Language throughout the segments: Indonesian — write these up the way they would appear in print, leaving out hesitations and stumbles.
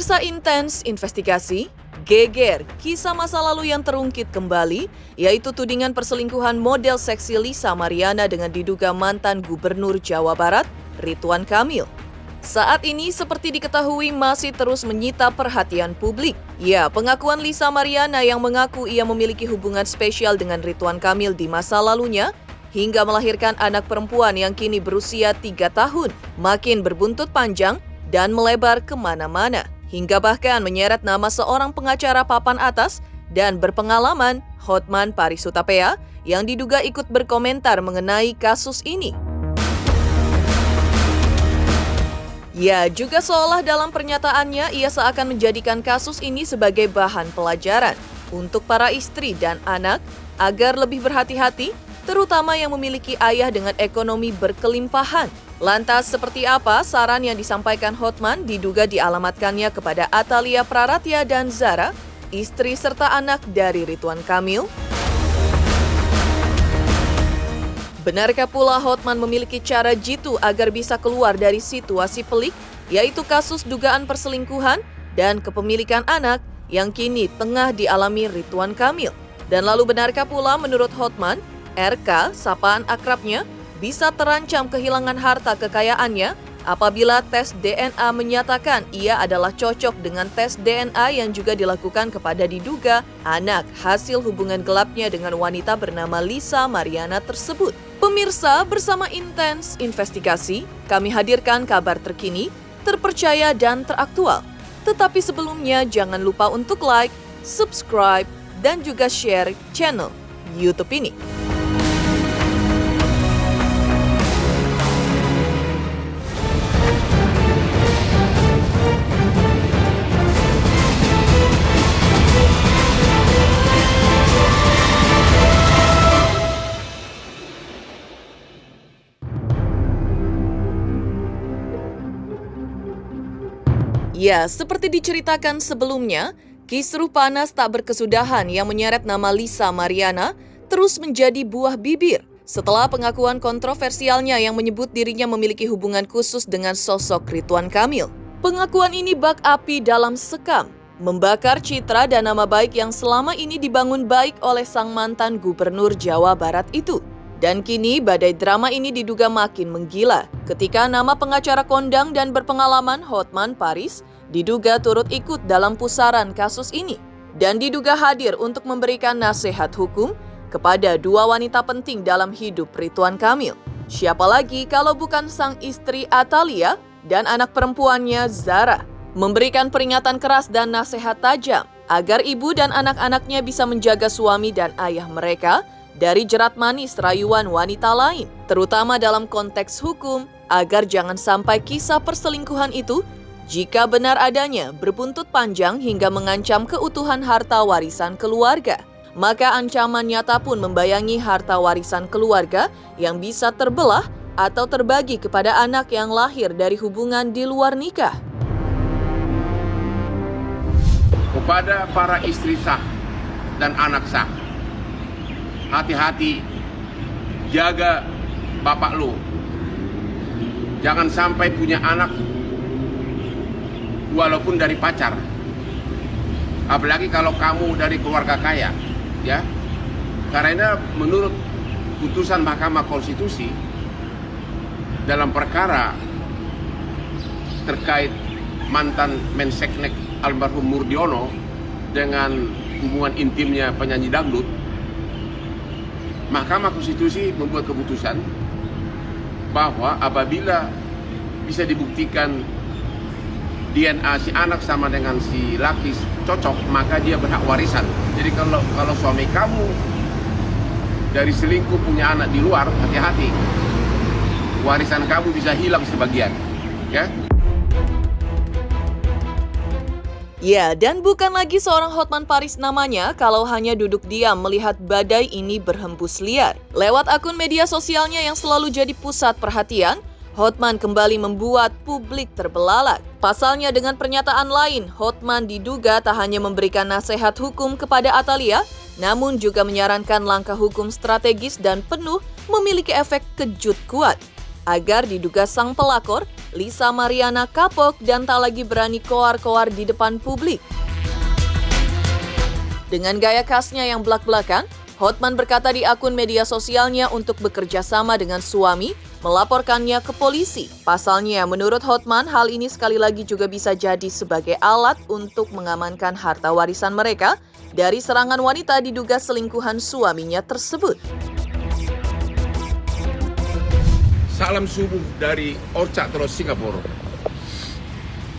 Pemirsa Intens Investigasi, geger kisah masa lalu yang terungkit kembali, yaitu tudingan perselingkuhan model seksi Lisa Mariana dengan diduga mantan Gubernur Jawa Barat, Ridwan Kamil. Saat ini seperti diketahui masih terus menyita perhatian publik. Ya, pengakuan Lisa Mariana yang mengaku ia memiliki hubungan spesial dengan Ridwan Kamil di masa lalunya, hingga melahirkan anak perempuan yang kini berusia 3 tahun, makin berbuntut panjang dan melebar kemana-mana, hingga bahkan menyeret nama seorang pengacara papan atas dan berpengalaman, Hotman Paris Hutapea, yang diduga ikut berkomentar mengenai kasus ini. Ya, juga seolah dalam pernyataannya ia seakan menjadikan kasus ini sebagai bahan pelajaran untuk para istri dan anak agar lebih berhati-hati, terutama yang memiliki ayah dengan ekonomi berkelimpahan. Lantas seperti apa saran yang disampaikan Hotman diduga dialamatkannya kepada Atalia Praratya dan Zara, istri serta anak dari Ridwan Kamil? Benarkah pula Hotman memiliki cara jitu agar bisa keluar dari situasi pelik, yaitu kasus dugaan perselingkuhan dan kepemilikan anak yang kini tengah dialami Ridwan Kamil? Dan lalu benarkah pula menurut Hotman, RK, sapaan akrabnya, bisa terancam kehilangan harta kekayaannya apabila tes DNA menyatakan ia adalah cocok dengan tes DNA yang juga dilakukan kepada diduga anak hasil hubungan gelapnya dengan wanita bernama Lisa Mariana tersebut. Pemirsa, bersama Intens Investigasi, kami hadirkan kabar terkini, terpercaya dan teraktual. Tetapi sebelumnya jangan lupa untuk like, subscribe, dan juga share channel YouTube ini. Ya, seperti diceritakan sebelumnya, kisruh panas tak berkesudahan yang menyeret nama Lisa Mariana terus menjadi buah bibir setelah pengakuan kontroversialnya yang menyebut dirinya memiliki hubungan khusus dengan sosok Ridwan Kamil. Pengakuan ini bak api dalam sekam, membakar citra dan nama baik yang selama ini dibangun baik oleh sang mantan Gubernur Jawa Barat itu. Dan kini badai drama ini diduga makin menggila ketika nama pengacara kondang dan berpengalaman Hotman Paris diduga turut ikut dalam pusaran kasus ini dan diduga hadir untuk memberikan nasihat hukum kepada dua wanita penting dalam hidup Ridwan Kamil. Siapa lagi kalau bukan sang istri Atalia dan anak perempuannya Zara, memberikan peringatan keras dan nasihat tajam agar ibu dan anak-anaknya bisa menjaga suami dan ayah mereka dari jerat manis rayuan wanita lain, terutama dalam konteks hukum, agar jangan sampai kisah perselingkuhan itu, jika benar adanya, berbuntut panjang hingga mengancam keutuhan harta warisan keluarga. Maka ancaman nyata pun membayangi harta warisan keluarga yang bisa terbelah atau terbagi kepada anak yang lahir dari hubungan di luar nikah. Kepada para istri sah dan anak sah, hati-hati, jaga bapak lu. Jangan sampai punya anak walaupun dari pacar. Apalagi kalau kamu dari keluarga kaya, ya. Karena menurut putusan Mahkamah Konstitusi dalam perkara terkait mantan Menseknek almarhum Murdiono dengan hubungan intimnya penyanyi dangdut, Mahkamah Konstitusi membuat keputusan bahwa apabila bisa dibuktikan DNA si anak sama dengan si laki cocok, maka dia berhak warisan. Jadi kalau suami kamu dari selingkuh punya anak di luar, hati-hati, warisan kamu bisa hilang sebagian, ya. Ya, dan bukan lagi seorang Hotman Paris namanya kalau hanya duduk diam melihat badai ini berhembus liar. Lewat akun media sosialnya yang selalu jadi pusat perhatian, Hotman kembali membuat publik terbelalak. Pasalnya dengan pernyataan lain, Hotman diduga tak hanya memberikan nasihat hukum kepada Atalia, namun juga menyarankan langkah hukum strategis dan penuh memiliki efek kejut kuat. agar diduga sang pelakor, Lisa Mariana, kapok dan tak lagi berani koar-koar di depan publik. Dengan gaya khasnya yang belak-belakan, Hotman berkata di akun media sosialnya untuk bekerja sama dengan suami, melaporkannya ke polisi. Pasalnya, menurut Hotman, hal ini sekali lagi juga bisa jadi sebagai alat untuk mengamankan harta warisan mereka dari serangan wanita diduga selingkuhan suaminya tersebut. Salam subuh dari Orchard Road, Singapura.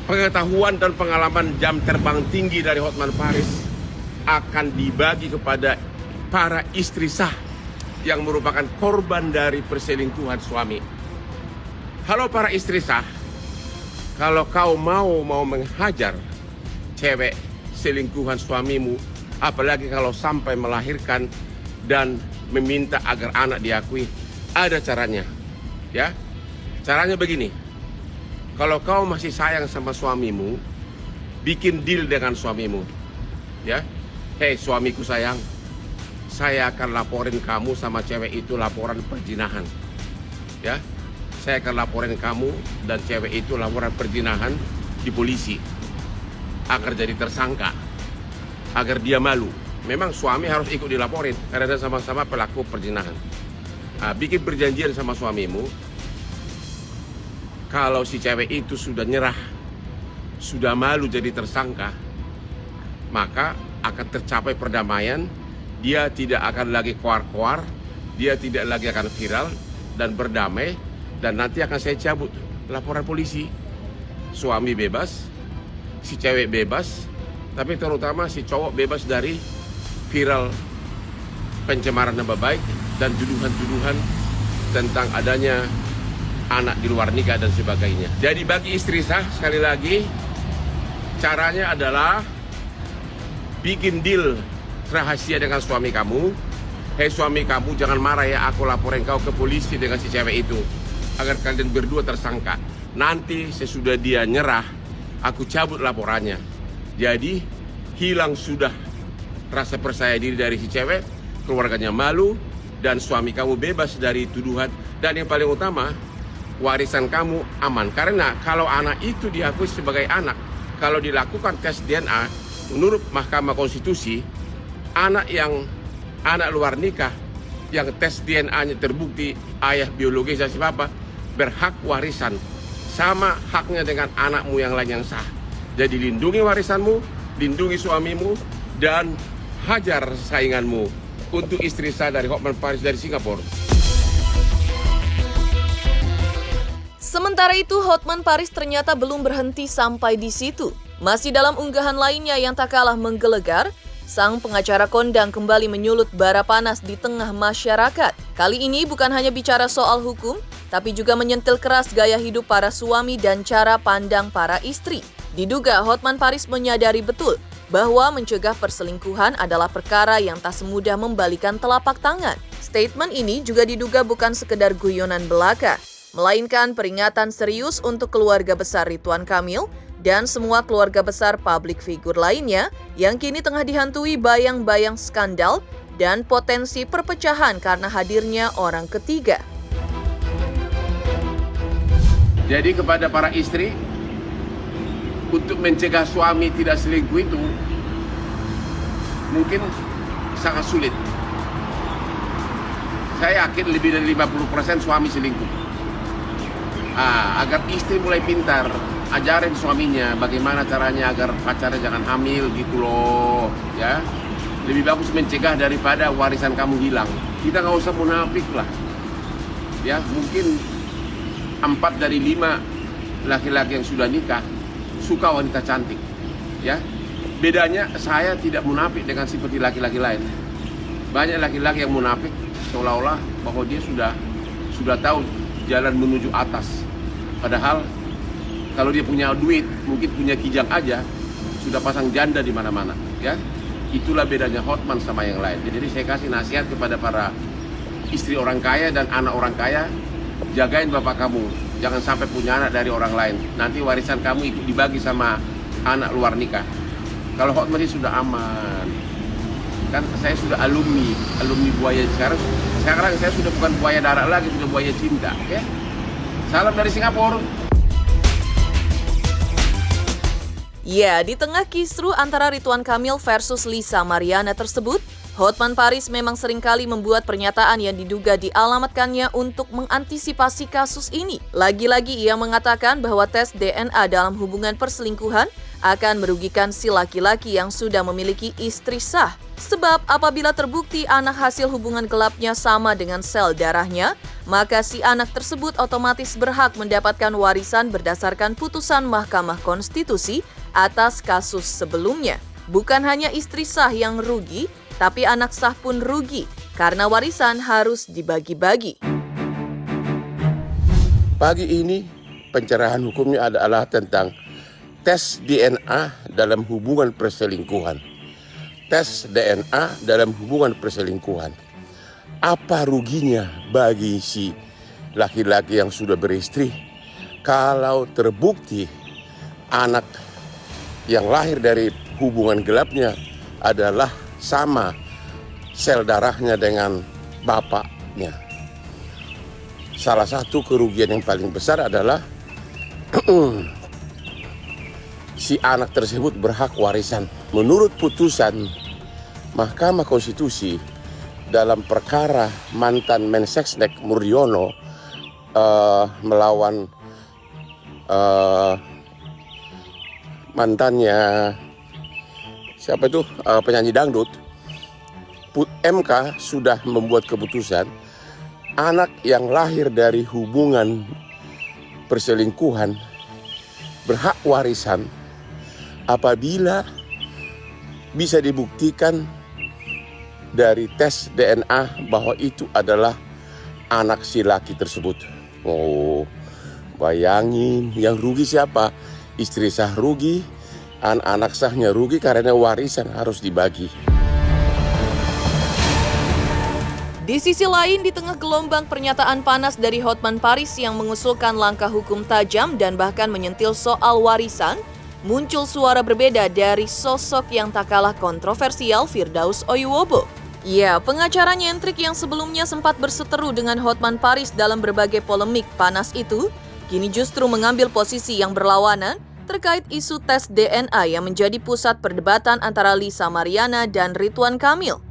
Pengetahuan dan pengalaman jam terbang tinggi dari Hotman Paris akan dibagi kepada para istri sah yang merupakan korban dari perselingkuhan suami. Halo para istri sah, kalau kau mau menghajar cewek selingkuhan suamimu, apalagi kalau sampai melahirkan dan meminta agar anak diakui, ada caranya. Ya, caranya begini. Kalau kau masih sayang sama suamimu, bikin deal dengan suamimu. Ya, hei suamiku sayang, saya akan laporin kamu sama cewek itu laporan perzinahan. Ya, saya akan laporin kamu dan cewek itu laporan perzinahan di polisi agar jadi tersangka, agar dia malu. Memang suami harus ikut dilaporin karena sama-sama pelaku perzinahan. Bikin perjanjian sama suamimu. Kalau si cewek itu sudah nyerah, sudah malu jadi tersangka, maka akan tercapai perdamaian. Dia tidak akan lagi koar-koar, dia tidak lagi akan viral dan berdamai, dan nanti akan saya cabut laporan polisi. Suami bebas, si cewek bebas, tapi terutama si cowok bebas dari viral pencemaran nama baik dan tuduhan-tuduhan tentang adanya anak di luar nikah dan sebagainya. Jadi bagi istri sah, sekali lagi, caranya adalah bikin deal rahasia dengan suami kamu. Hei suami kamu, jangan marah ya, aku laporin kau ke polisi dengan si cewek itu, agar kalian berdua tersangka. Nanti sesudah dia nyerah, aku cabut laporannya. Jadi hilang sudah rasa percaya diri dari si cewek, keluarganya malu, dan suami kamu bebas dari tuduhan. Dan yang paling utama, warisan kamu aman. Karena kalau anak itu diakui sebagai anak, kalau dilakukan tes DNA, menurut Mahkamah Konstitusi, anak luar nikah yang tes DNA-nya terbukti ayah biologis dan si papa berhak warisan sama haknya dengan anakmu yang lain yang sah. Jadi lindungi warisanmu, lindungi suamimu, dan hajar sainganmu. Untuk istri sah dari Hotman Paris dari Singapura. Sementara itu, Hotman Paris ternyata belum berhenti sampai di situ. Masih dalam unggahan lainnya yang tak kalah menggelegar, sang pengacara kondang kembali menyulut bara panas di tengah masyarakat. Kali ini bukan hanya bicara soal hukum, tapi juga menyentil keras gaya hidup para suami dan cara pandang para istri. Diduga Hotman Paris menyadari betul bahwa mencegah perselingkuhan adalah perkara yang tak semudah membalikan telapak tangan. Statement ini juga diduga bukan sekedar guyonan belaka, melainkan peringatan serius untuk keluarga besar Ridwan Kamil dan semua keluarga besar publik figur lainnya yang kini tengah dihantui bayang-bayang skandal dan potensi perpecahan karena hadirnya orang ketiga. Jadi kepada para istri, untuk mencegah suami tidak selingkuh itu mungkin sangat sulit. Saya yakin lebih dari 50% suami selingkuh. Agar istri mulai pintar, ajarin suaminya bagaimana caranya agar pacarnya jangan hamil gitu loh, ya. Lebih bagus mencegah daripada warisan kamu hilang. Kita nggak usah munafik lah, ya. Mungkin 4 dari 5 laki-laki yang sudah nikah suka wanita cantik, ya. Bedanya saya tidak munafik dengan seperti laki-laki lain. Banyak laki-laki yang munafik seolah-olah bahwa dia sudah tahu jalan menuju atas. Padahal kalau dia punya duit, mungkin punya kijang aja, sudah pasang janda di mana-mana, ya. Itulah bedanya Hotman sama yang lain. Jadi saya kasih nasihat kepada para istri orang kaya dan anak orang kaya, jagain bapak kamu. Jangan sampai punya anak dari orang lain. Nanti warisan kamu ikut dibagi sama anak luar nikah. Kalau Hotman ini sudah aman. Kan saya sudah alumni buaya. Sekarang saya sudah bukan buaya darat lagi, sudah buaya cinta, ya. Salam dari Singapura. Ya, di tengah kisru antara Ridwan Kamil versus Lisa Mariana tersebut, Hotman Paris memang seringkali membuat pernyataan yang diduga dialamatkannya untuk mengantisipasi kasus ini. Lagi-lagi ia mengatakan bahwa tes DNA dalam hubungan perselingkuhan akan merugikan si laki-laki yang sudah memiliki istri sah. Sebab apabila terbukti anak hasil hubungan gelapnya sama dengan sel darahnya, maka si anak tersebut otomatis berhak mendapatkan warisan berdasarkan putusan Mahkamah Konstitusi atas kasus sebelumnya. Bukan hanya istri sah yang rugi, tapi anak sah pun rugi karena warisan harus dibagi-bagi. Pagi ini pencerahan hukumnya adalah tentang tes DNA dalam hubungan perselingkuhan. Tes DNA dalam hubungan perselingkuhan. Apa ruginya bagi si laki-laki yang sudah beristri kalau terbukti anak yang lahir dari hubungan gelapnya adalah sama sel darahnya dengan bapaknya. Salah satu kerugian yang paling besar adalah si anak tersebut berhak warisan. Menurut putusan Mahkamah Konstitusi dalam perkara mantan Mensesnek Murdiono melawan mantannya siapa itu penyanyi dangdut, MK sudah membuat keputusan anak yang lahir dari hubungan perselingkuhan berhak warisan apabila bisa dibuktikan dari tes DNA bahwa itu adalah anak si laki tersebut. Oh, bayangin yang rugi siapa? Istri sah rugi, anak sahnya rugi karena warisan harus dibagi. Di sisi lain, di tengah gelombang pernyataan panas dari Hotman Paris yang mengusulkan langkah hukum tajam dan bahkan menyentil soal warisan, muncul suara berbeda dari sosok yang tak kalah kontroversial Firdaus Oyuwobo. Ya, pengacara nyentrik yang sebelumnya sempat berseteru dengan Hotman Paris dalam berbagai polemik panas itu, kini justru mengambil posisi yang berlawanan terkait isu tes DNA yang menjadi pusat perdebatan antara Lisa Mariana dan Ridwan Kamil.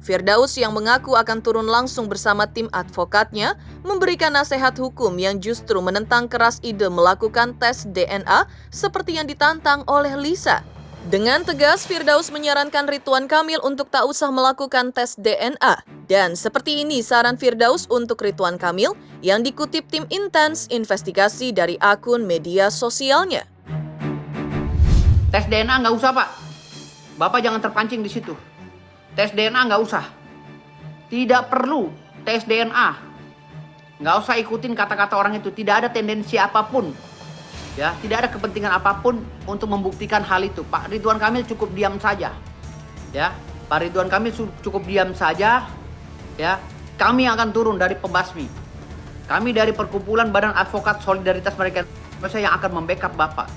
Firdaus yang mengaku akan turun langsung bersama tim advokatnya memberikan nasihat hukum yang justru menentang keras ide melakukan tes DNA seperti yang ditantang oleh Lisa. Dengan tegas, Firdaus menyarankan Ridwan Kamil untuk tak usah melakukan tes DNA. Dan seperti ini saran Firdaus untuk Ridwan Kamil yang dikutip tim intens investigasi dari akun media sosialnya. Tes DNA nggak usah, Pak. Bapak jangan terpancing di situ. Tes DNA nggak usah. Tidak perlu tes DNA. Nggak usah ikutin kata-kata orang itu. Tidak ada tendensi apapun. Ya, tidak ada kepentingan apapun untuk membuktikan hal itu. Pak Ridwan Kamil cukup diam saja. Ya, Pak Ridwan Kamil cukup diam saja. Ya, kami akan turun dari pembasmi. Kami dari Perkumpulan Badan Advokat Solidaritas Mereka Indonesia yang akan membackup Bapak.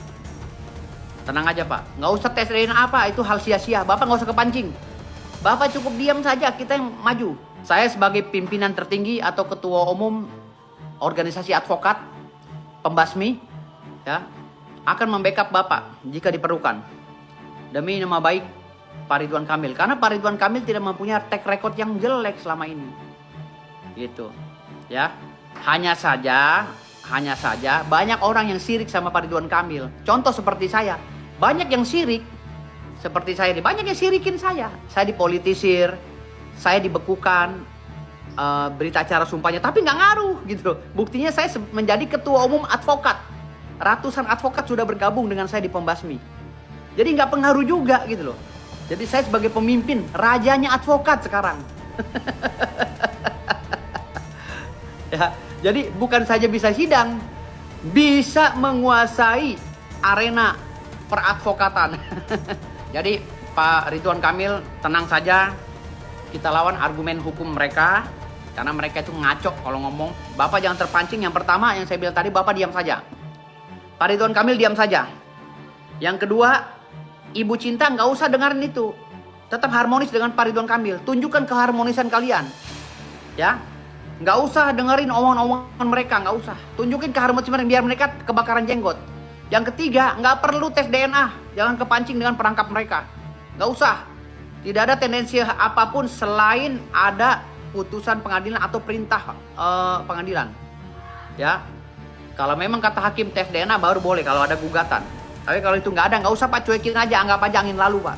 Tenang aja, Pak. Nggak usah tes DNA apa, itu hal sia-sia. Bapak nggak usah kepancing. Bapak cukup diam saja, kita yang maju. Saya sebagai pimpinan tertinggi atau ketua umum organisasi advokat pembasmi, ya, akan membackup Bapak jika diperlukan demi nama baik Pak Ridwan Kamil, karena Pak Ridwan Kamil tidak mempunyai track record yang jelek selama ini, gitu, ya. Hanya saja banyak orang yang sirik sama Pak Ridwan Kamil. Contoh seperti saya, banyak yang sirik seperti saya, banyak yang sirikin saya dipolitisir, saya dibekukan berita acara sumpahnya, tapi nggak ngaruh gitu. Buktinya saya menjadi ketua umum advokat. Ratusan advokat sudah bergabung dengan saya di Pembasmi. Jadi nggak pengaruh juga gitu loh. Jadi saya sebagai pemimpin, rajanya advokat sekarang. Ya, jadi bukan saja bisa sidang, bisa menguasai arena peradvokatan. Jadi Pak Ridwan Kamil tenang saja, kita lawan argumen hukum mereka. Karena mereka itu ngaco kalau ngomong. Bapak jangan terpancing. Yang pertama yang saya bilang tadi, Bapak diam saja. Pak Ridwan Kamil diam saja. Yang kedua, Ibu Cinta nggak usah dengerin itu. Tetap harmonis dengan Pak Ridwan Kamil. Tunjukkan keharmonisan kalian. Ya. Nggak usah dengerin omongan-omongan mereka, nggak usah. Tunjukin ke Harun Masiku biar mereka kebakaran jenggot. Yang ketiga, nggak perlu tes DNA. Jangan kepancing dengan perangkap mereka. Nggak usah. Tidak ada tendensi apapun selain ada putusan pengadilan atau perintah pengadilan. Ya, kalau memang kata hakim tes DNA baru boleh kalau ada gugatan. Tapi kalau itu nggak ada, nggak usah Pak, cuekin aja, anggap aja angin lalu Pak.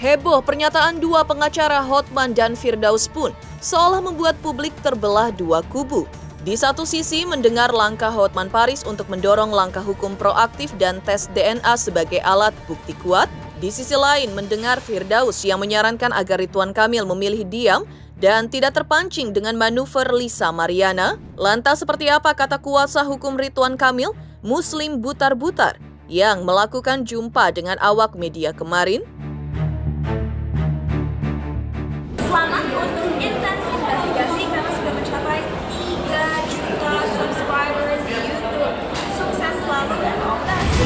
Heboh pernyataan dua pengacara Hotman dan Firdaus pun seolah membuat publik terbelah dua kubu. Di satu sisi mendengar langkah Hotman Paris untuk mendorong langkah hukum proaktif dan tes DNA sebagai alat bukti kuat, di sisi lain mendengar Firdaus yang menyarankan agar Ridwan Kamil memilih diam dan tidak terpancing dengan manuver Lisa Mariana. Lantas seperti apa kata kuasa hukum Ridwan Kamil, Muslim Butar-Butar, yang melakukan jumpa dengan awak media kemarin? Selamat untuk intens investigasi karena sudah mencapai 3 juta subscribers di YouTube. Sukses selalu dan all the best.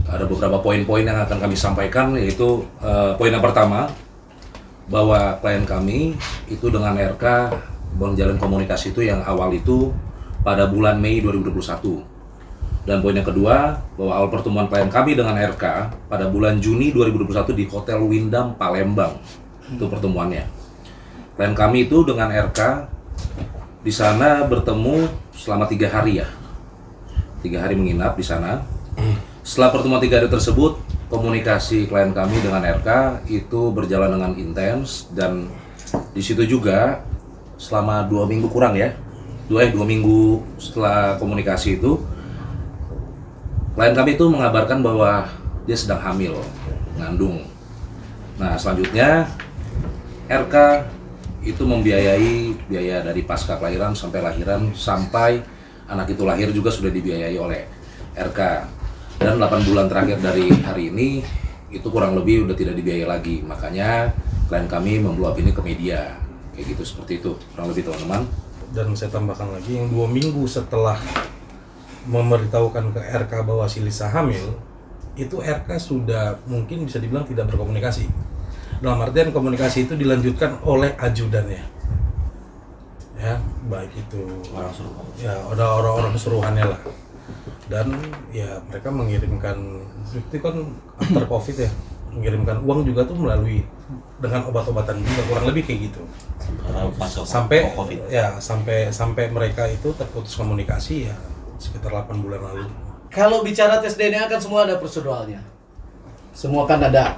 Ada beberapa poin-poin yang akan kami sampaikan, yaitu poin yang pertama, bahwa klien kami itu dengan RK menjalin komunikasi itu yang awal itu pada bulan Mei 2021. Dan poin yang kedua, bahwa awal pertemuan klien kami dengan RK pada bulan Juni 2021 di Hotel Windam Palembang. Itu pertemuannya. Klien kami itu dengan RK di sana bertemu selama 3 hari ya. 3 hari menginap di sana. Setelah pertemuan 3 hari tersebut, komunikasi klien kami dengan RK itu berjalan dengan intens, dan di situ juga selama 2 minggu kurang ya, 2 minggu setelah komunikasi itu, klien kami itu mengabarkan bahwa dia sedang hamil, ngandung. Nah selanjutnya RK itu membiayai biaya dari pasca kelahiran sampai lahiran, sampai anak itu lahir juga sudah dibiayai oleh RK. Dan 8 bulan terakhir dari hari ini itu kurang lebih udah tidak dibiayai lagi. Makanya klien kami memblowup ini ke media. Kayak gitu, seperti itu kurang lebih teman-teman. Dan saya tambahkan lagi, yang 2 minggu setelah memberitahukan ke RK bahwa si Lisa hamil, itu RK sudah mungkin bisa dibilang tidak berkomunikasi. Dalam artian komunikasi itu dilanjutkan oleh ajudannya. Ya, baik itu Orang suruhan. ya ada orang-orang suruhannya lah. Dan ya mereka mengirimkan, itu kan after covid ya, mengirimkan uang juga tuh melalui dengan obat-obatan juga, kurang lebih kayak gitu. Sampai mereka itu terputus komunikasi ya sekitar 8 bulan lalu. Kalau bicara tes DNA kan semua ada proseduralnya. Semua kan ada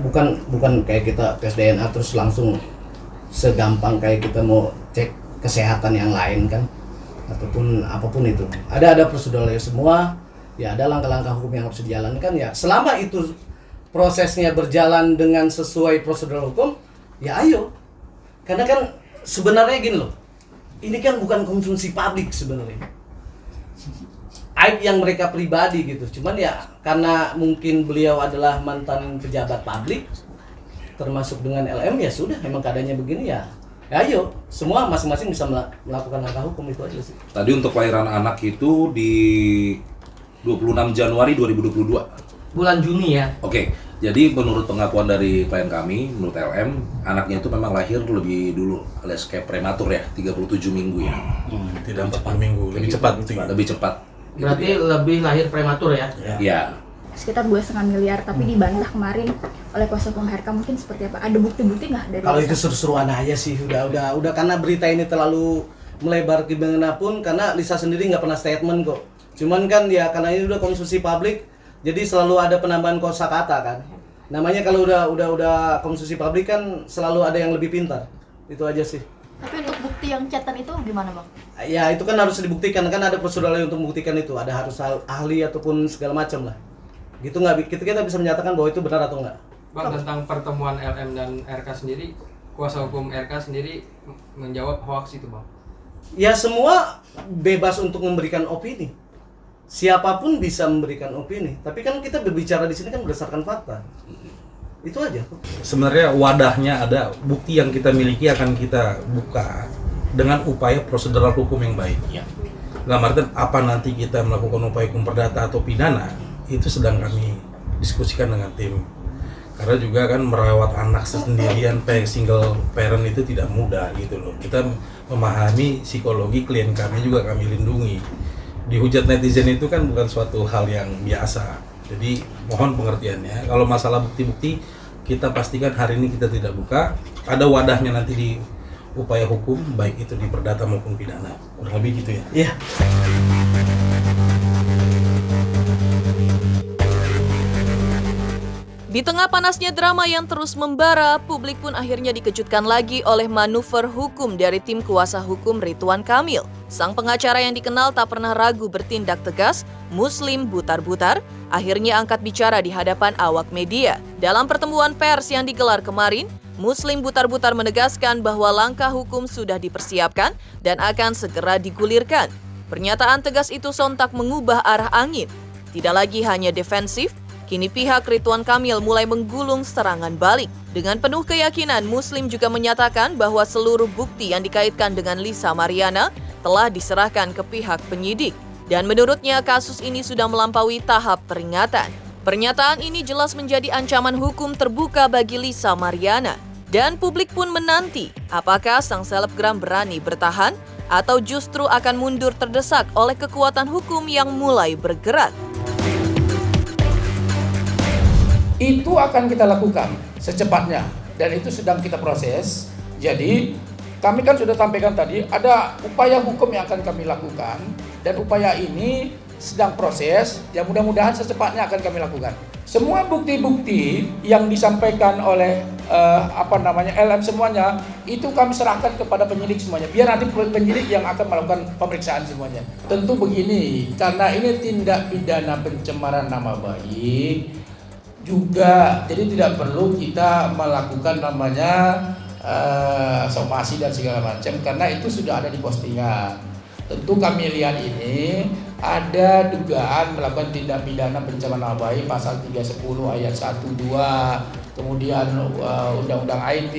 bukan kayak kita tes DNA terus langsung segampang kayak kita mau cek kesehatan yang lain kan, ataupun apapun itu. Ada proseduralnya semua. Ya ada langkah-langkah hukum yang harus dijalankan ya. Selama itu prosesnya berjalan dengan sesuai prosedur hukum, ya ayo. Karena kan sebenarnya gini loh. Ini kan bukan konsumsi publik sebenarnya. Aib yang mereka pribadi gitu. Cuman ya karena mungkin beliau adalah mantan pejabat publik, termasuk dengan LM, ya sudah, emang keadaannya begini ya. Ya ayo, semua masing-masing bisa melakukan langkah hukum, itu aja sih. Tadi untuk kelahiran anak itu di 26 Januari 2022. Bulan Juni ya. Oke, jadi menurut pengakuan dari klien kami, menurut LM, anaknya itu memang lahir lebih dulu, alias kayak prematur ya, 37 minggu ya. Tidak 40 minggu, lebih cepat. Lebih cepat. Berarti lebih lahir prematur ya? Ya. Sekitar 2,5 miliar, tapi dibantah kemarin oleh kuasa hukum RK. Mungkin seperti apa? Ada bukti-bukti nggak dari Kalau Lisa? itu seru-seruan aja sih, udah karena berita ini terlalu melebar dimanapun, karena Lisa sendiri nggak pernah statement kok. Cuman kan ya karena ini udah konsumsi publik, jadi selalu ada penambahan kosakata kan. Namanya kalau udah konsumsi publik kan selalu ada yang lebih pintar. Itu aja sih. Tapi untuk bukti yang chatan itu gimana bang? Ya itu kan harus dibuktikan, kan ada prosedur untuk membuktikan itu, ada harus ahli ataupun segala macam lah. Gitu nggak, kita bisa menyatakan bahwa itu benar atau enggak. Bang, tentang pertemuan LM dan RK sendiri, kuasa hukum RK sendiri menjawab hoax itu bang? Ya semua bebas untuk memberikan opini. Siapapun bisa memberikan opini, tapi kan kita berbicara di sini kan berdasarkan fakta. Itu aja. Sebenarnya wadahnya ada, bukti yang kita miliki akan kita buka dengan upaya prosedural hukum yang baik. Dalam artian apa nanti kita melakukan upaya hukum perdata atau pidana, itu sedang kami diskusikan dengan tim. Karena juga kan merawat anak sendirian, single parent itu tidak mudah gitu loh. Kita memahami psikologi klien kami juga kami lindungi. Dihujat netizen itu kan bukan suatu hal yang biasa. Jadi mohon pengertiannya. Kalau masalah bukti-bukti kita pastikan hari ini kita tidak buka. Ada wadahnya nanti di upaya hukum, baik itu di perdata maupun pidana. Kurang lebih gitu ya. Iya. Di tengah panasnya drama yang terus membara, publik pun akhirnya dikejutkan lagi oleh manuver hukum dari tim kuasa hukum Ridwan Kamil. Sang pengacara yang dikenal tak pernah ragu bertindak tegas, Muslim Butar-Butar, akhirnya angkat bicara di hadapan awak media. Dalam pertemuan pers yang digelar kemarin, Muslim Butar-Butar menegaskan bahwa langkah hukum sudah dipersiapkan dan akan segera digulirkan. Pernyataan tegas itu sontak mengubah arah angin. Tidak lagi hanya defensif, kini pihak Ridwan Kamil mulai menggulung serangan balik. Dengan penuh keyakinan, Muslim juga menyatakan bahwa seluruh bukti yang dikaitkan dengan Lisa Mariana telah diserahkan ke pihak penyidik. Dan menurutnya kasus ini sudah melampaui tahap peringatan. Pernyataan ini jelas menjadi ancaman hukum terbuka bagi Lisa Mariana. Dan publik pun menanti apakah sang selebgram berani bertahan atau justru akan mundur terdesak oleh kekuatan hukum yang mulai bergerak. Itu akan kita lakukan secepatnya dan itu sedang kita proses. Jadi kami kan sudah sampaikan tadi ada upaya hukum yang akan kami lakukan dan upaya ini sedang proses yang mudah-mudahan secepatnya akan kami lakukan. Semua bukti-bukti yang disampaikan oleh LM semuanya itu kami serahkan kepada penyidik semuanya. Biar nanti penyidik yang akan melakukan pemeriksaan semuanya. Tentu begini, karena ini tindak pidana pencemaran nama baik juga, jadi tidak perlu kita melakukan namanya somasi dan segala macam karena itu sudah ada di postingan. Tentu kami lihat ini ada dugaan melakukan tindak pidana pencemaran nama baik pasal 310 ayat 1 2, kemudian undang-undang IT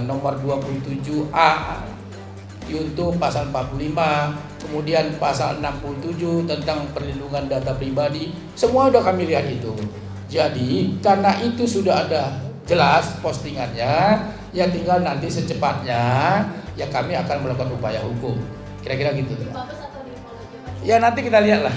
nomor 27A untuk pasal 45, kemudian pasal 67 tentang perlindungan data pribadi, semua udah kami lihat itu. Jadi karena itu sudah ada jelas postingannya, ya tinggal nanti secepatnya ya kami akan melakukan upaya hukum. Kira-kira gitu. Ya nanti kita lihat lah.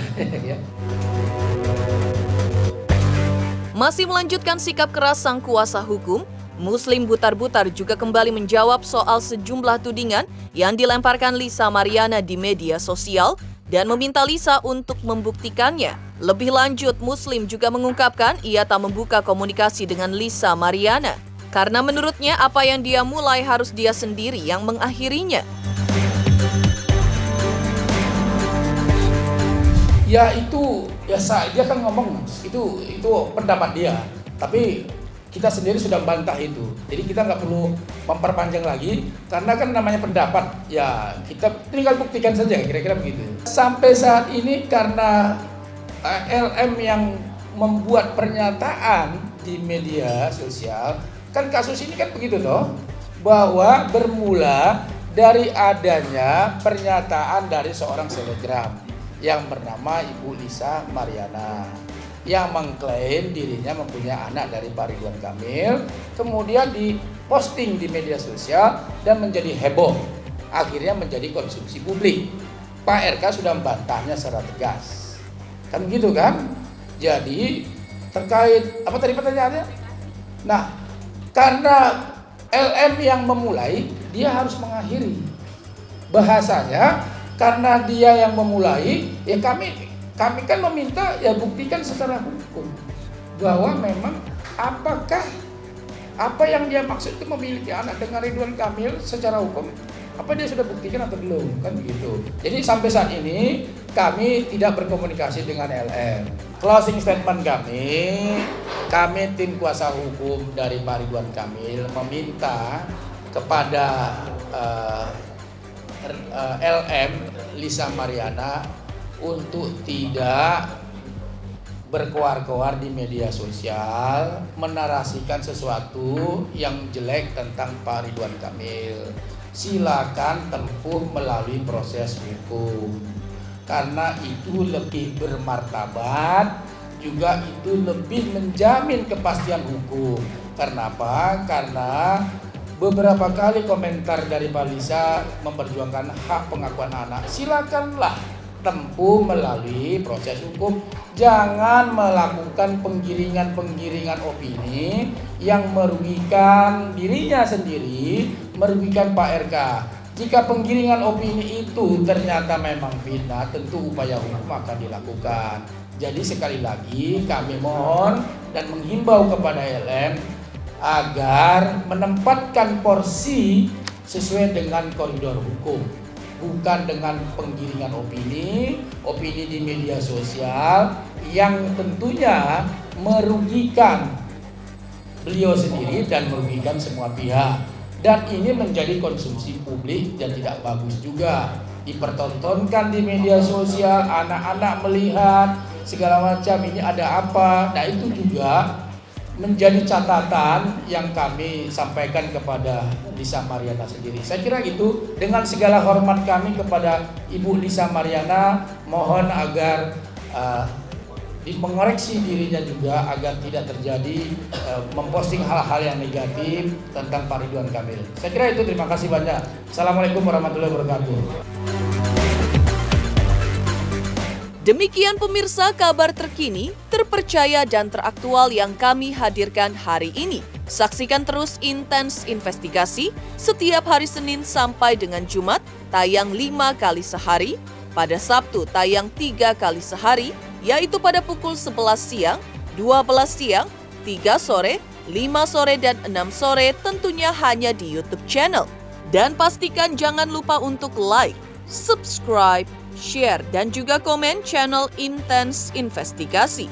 Masih melanjutkan sikap keras sang kuasa hukum, Muslim Butar-Butar juga kembali menjawab soal sejumlah tudingan yang dilemparkan Lisa Mariana di media sosial dan meminta Lisa untuk membuktikannya. Lebih lanjut, Muslim juga mengungkapkan ia tak membuka komunikasi dengan Lisa Mariana karena menurutnya apa yang dia mulai harus dia sendiri yang mengakhirinya. Ya itu ya dia kan ngomong itu pendapat dia, tapi kita sendiri sudah membantah itu. Jadi kita nggak perlu memperpanjang lagi karena kan namanya pendapat ya kita tinggal buktikan saja, kira-kira begitu. Sampai saat ini karena LM yang membuat pernyataan di media sosial, kan kasus ini kan begitu toh, bahwa bermula dari adanya pernyataan dari seorang selebgram yang bernama Ibu Lisa Mariana yang mengklaim dirinya mempunyai anak dari Pak Ridwan Kamil, kemudian diposting di media sosial dan menjadi heboh, akhirnya menjadi konsumsi publik. Pak RK sudah membantahnya secara tegas, kan gitu kan? Jadi terkait apa tadi pertanyaannya? Nah, karena LM yang memulai, dia harus mengakhiri. Bahasanya karena dia yang memulai, ya kami kan meminta ya buktikan secara hukum bahwa memang apakah apa yang dia maksud itu memiliki anak dengan Ridwan Kamil secara hukum, apa dia sudah buktikan atau belum, kan begitu. Jadi sampai saat ini kami tidak berkomunikasi dengan LM. Closing statement kami tim kuasa hukum dari Pak Ridwan Kamil meminta kepada LM Lisa Mariana untuk tidak berkoar-koar di media sosial menarasikan sesuatu yang jelek tentang Pak Ridwan Kamil. Silakan tempuh melalui proses hukum. Karena itu lebih bermartabat, juga itu lebih menjamin kepastian hukum. Karena apa? Karena beberapa kali komentar dari Pak Lisa memperjuangkan hak pengakuan anak. Silakanlah tempuh melalui proses hukum. Jangan melakukan penggiringan-penggiringan opini yang merugikan dirinya sendiri, merugikan Pak RK. Jika penggiringan opini itu ternyata memang fitnah, tentu upaya hukum akan dilakukan. Jadi sekali lagi kami mohon dan menghimbau kepada LM agar menempatkan porsi sesuai dengan koridor hukum, bukan dengan penggiringan opini di media sosial yang tentunya merugikan beliau sendiri dan merugikan semua pihak. Dan ini menjadi konsumsi publik dan tidak bagus juga. Dipertontonkan di media sosial, anak-anak melihat segala macam, ini ada apa. Nah itu juga menjadi catatan yang kami sampaikan kepada Lisa Mariana sendiri. Saya kira itu, dengan segala hormat kami kepada Ibu Lisa Mariana, mohon agar mengoreksi dirinya juga agar tidak terjadi memposting hal-hal yang negatif tentang Pak Ridwan Kamil. Saya kira itu, terima kasih banyak. Assalamualaikum warahmatullahi wabarakatuh. Demikian pemirsa kabar terkini, terpercaya dan teraktual yang kami hadirkan hari ini. Saksikan terus Intens Investigasi setiap hari Senin sampai dengan Jumat, tayang 5 kali sehari. Pada Sabtu tayang 3 kali sehari, yaitu pada pukul 11 siang, 12 siang, 3 sore, 5 sore, dan 6 sore, tentunya hanya di YouTube channel. Dan pastikan jangan lupa untuk like, subscribe, share, dan juga komen channel Intens Investigasi.